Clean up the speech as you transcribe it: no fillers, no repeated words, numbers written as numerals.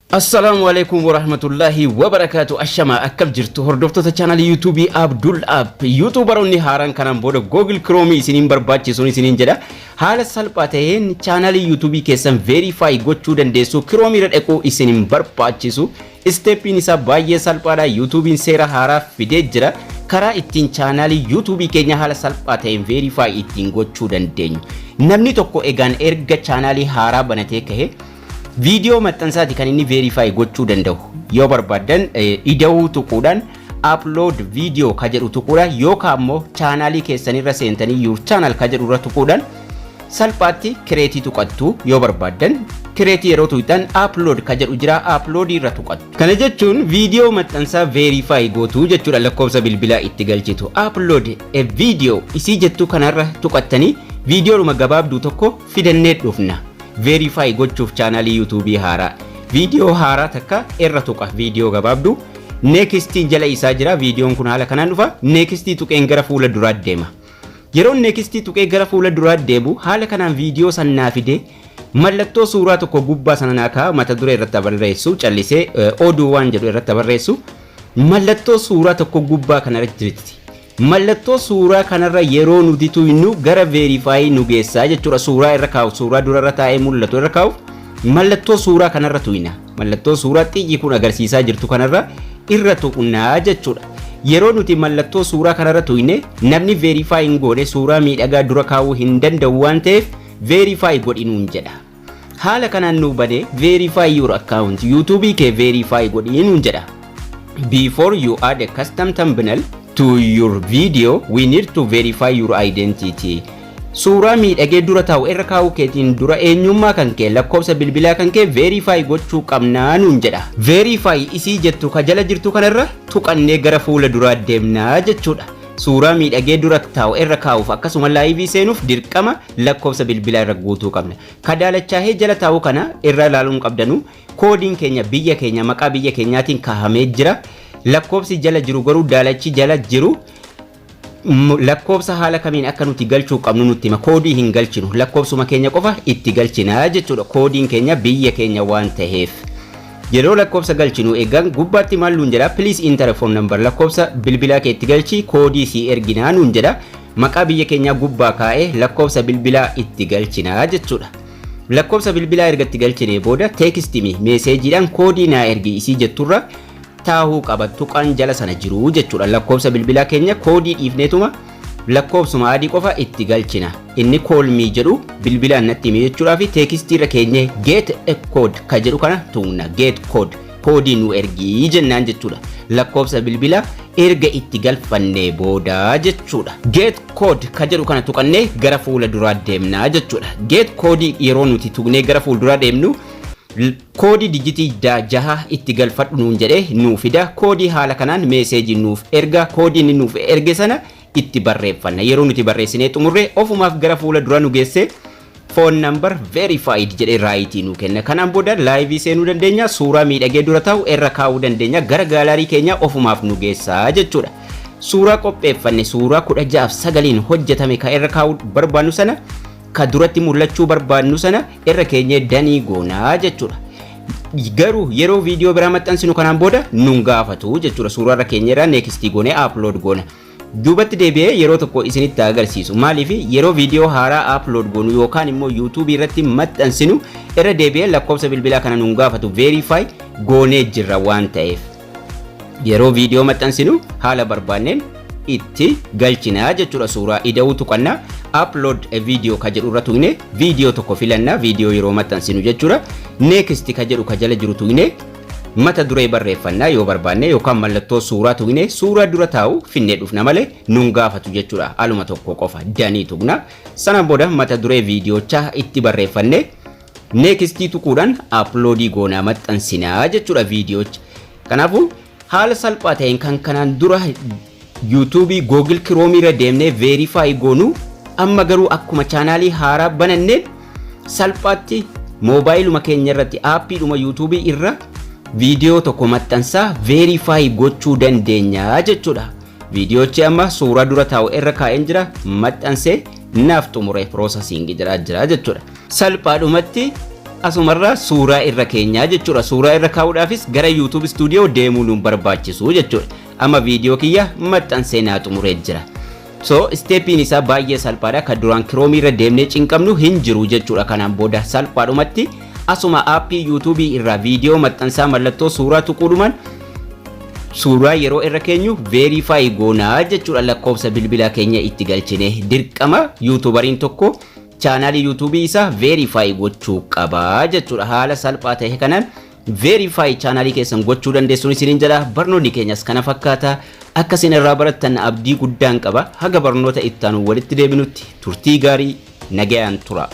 Assalamualaikum warahmatullahi wabarakatuh. Ashama akkam jirtu hordoftoota channel YouTube Abdul App. YouTuberoonni haaran kanan booda Google Chrome isiniin barbaachisuun isiniin jedha. Haala salphaa ta'een channel YouTube keessan verify gochuu dandeessu Chrome irra dhaquu isiniin barbaachisu. Steppiin isaa baay'ee salphaadha. YouTubein seera haaraa fidee jira. Karaa ittiin channel YouTube keenya haala salphaa ta'een verify ittiin gochuu dandeenyu. Namni tokko egaan erga channel haaraa banatee kahe video maxxansaati kan inni verify gochuu danda'u yoo barbaadan ida'uu tuquudhaan upload video ka jedhu tuquudhaan yookaan immoo chaanaalii keessanirra seentanii your channel ka jedhu irra tuquudhaan salphaatti create tuqattu yoo barbaadan create yeroo tuqxan upload ka jedhu jira upload irra tuqattu. Kana jechuun video maxxansaa verify gootu jechuudha. Lakkoofsa bilbilaa itti galchitu upload a video isii jettu kanarra tuqattanii viidiyoodhuma gabaabduu tokko fidannee dhufna. Verify gochuuf channel YouTube haaraa video haaraa takka irra tuqa video gabaabdu next jala isaa jira. Videoon kun haala kanaan dhufa next tuqeen gara fuula duraa deema. Yeroo next tuqee gara fuula duraa deebu haala kanaan video sanaa fide mallattoo suuraa tokko gubbaa sana naaka mata duree irratti barreessu callisee oduu waan jedhu irratti barreessu mallattoo suuraa tokko gubbaa kana irratti jirti. Mallattoo suuraa kanarra yeroo nuti tuynu gara verify nu geessaa jechuudha. Suuraa irra kaa'u suuraa durarra taa'ee mul'atu irra kaa'u mallattoo suuraa kanarra tuyna. Mallattoo suuraa xiyyi kun agarsiisaa jirtu kanarra irra tuqnaa jechuudha. Yeroo nuti mallattoo suuraa kanarra tuyne namni verify hin goone suuraa miidhagaa dura kaa'uu hin danda'u waan ta'eef verify godhinuun jedha. Haala kanaan nu bade verify your account YouTube kee verify godhinuun jedha. Before you add a custom thumbnail to your video, we need to verify your identity. Suuraa miidhagee dura taa'u irra kaa'u keetiin dura eenyummaa kan kee lakkoofsa bilbilaa kan kee verify gochuu qabnaa nuun jedha. Verify isii jettu ka jala jirtu kanarra tuqannee gara fuula duraa deemnaa jechuudha. Suuraa miidhagee dura taa'u irra kaa'uuf akkasuma live seenuuf dirqama lakkoofsa bilbilaa irra guutuu qabna. Ka daalachaahee jala taa'u kana irra ilaaluun qabdanu koodiin keenya biyya keenya maqaa biyya keenyaatiin kaa'amee jira. Lakkoofsi jala jiru garuu daalachi jala jiru lakkoofsa haala kamiin akka nuti galchuu qabnu nutti hima. Koodii hin galchinu lakkoofsuma keenya qofa itti galchinaa jechuudha. Koodiin keenya biyya keenya waan ta'eef yeroo lakkoofsa galchinu eegan gubbaatti maal nuun jedha please enter phone number lakkoofsa bilbilaa kee itti galchi koodii si erginaa nuun jedha. Maqaa biyya keenyaa gubbaa kaa'ee lakkoofsa bilbilaa itti galchinaa jechuudha. Lakkoofsa bilbilaa erga itti galchine booda text me meeseejiidhaan koodii naa ergi isii jetturra taa'uu qaba tuqaan jala sana jiru jechuudha. Lakkoofsa bilbilaa keenya koodii dhiifneetuma lakkoofsuma adii qofa itti galchina. Inni call me jedhu bilbilaan natti hime jechuudhaa fi teekistii irra keenye get a code ka jedhu kana tuqna. Get code koodii nu ergii jennaan jechuudha. Lakkoofsa bilbilaa erga itti galfannee booda jechuudha. Get code ka jedhu kana tuqannee gara fuula duraa deemnaa jechuudha. Get koodii yeroo nuti tuqnee gara fuula duraa deemnu koodii dijitii jaha itti galfadhu nuun jedhee nuuf fida. Koodii haala kanaan meeseejii nuuf erga koodii inni nuuf erge sana itti barreeffanna. Yeroo nuti barreessinee xumurree ofumaaf gara fuula dura nu geesse phone number verified jedhee raayitii nu kenna. Kanaan booda live seenuu dandeenya. Suuraa miidhagee dura taa'u irra kaa'uu dandeenya. Gara gaalaarii keenya ofumaaf nu geessaa jechuudha. Suuraa qopheeffanne suuraa 16:9 hojjetame ka irra kaa'uu barbaannu sana ka duratti mul'achuu barbaannu sana irra keenye danii goonaa jechuudha. Garuu yeroo viidiyoo biraa maxxansinu kanaan booda nun gaafatu jechuudha. Suuraa irra keenyerraa next goone upload goona. Duubatti deebi'ee yeroo tokko isinitti agarsiisu. Maaliif yeroo viidiyoo haaraa upload goonu yookaan immoo YouTube irratti maxxansinu irra deebi'ee lakkoofsa bilbilaa kana nun gaafatu verify goonee jirra waan ta'eef. Yeroo viidiyoo maxxansinu haala barbaanneen itti galchinaa jechuudha. Suuraa ida'uu tuqannaa upload a video ka jedhu irra tuqne video tokko filannaa video yeroo maxxansinu jechuudha. Next ka jedhu ka jala jiru tuqne mata duree barreeffannaa yoo barbaanne yookaan mallattoo suuraa tuqne suuraa dura taa'u finnee dhufna malee nun gaafatu jechuudha. Aluma tokko qofa danii tuqna. Sanaan booda mata duree viidiyochaa itti barreeffanne next tuquudhaan upload goonaa maxxansinaa jechuudha viidiyocha. Kanaafuu haala salphaa ta'een kan kanaan dura YouTube Google Chrome irra deemnee verify goonu amma garuu akkuma chaanaalii haaraa bananneen salphaatti moobaayiluma keenya irratti aappiidhuma YouTube irra viidiyoo tokko maxxansaa verify gochuu dandeenya jechuudha. Viidiyoochi amma suuraa dura taa'u irra kaa'een jira maxxansee naaf xumuree processing jira jechuudha. Salphaadhumatti asumarraa suuraa irra keenyaa jechuudha. Suuraa irra kaa'uudhaafis gara YouTube Studio deemuu nu barbaachisu jechuudha. Amma viidiyoo kiyya maxxansee naa xumuree jira. So steppiin isaa baay'ee salphaadha. Kan duraan Chrome irra deemnee cinqabnu hin jiru jechuudha. Kanaan booda salphaadhumatti asuma aappii YouTube irraa viidiyoo maxxansaa mallattoo suuraa tuquudhumaan suuraa yeroo irra keenyu verify goonaa jechuudha. Lakkoofsa bilbilaa keenya itti galchine dirqama YouTuberiin tokko chaanaalii YouTube isaa verify gochuu qaba jechuudha. Haala salphaa ta'e kanaan verify chaanaalii keessan gochuu dandeessuun isiniin jedha. Barnoonni keenyas kana fakkaata. Akka isin irraa barattan abdii guddaan qaba. Haga barnoota itti aanu walitti deebinutti turtii gaarii nagayaan tura.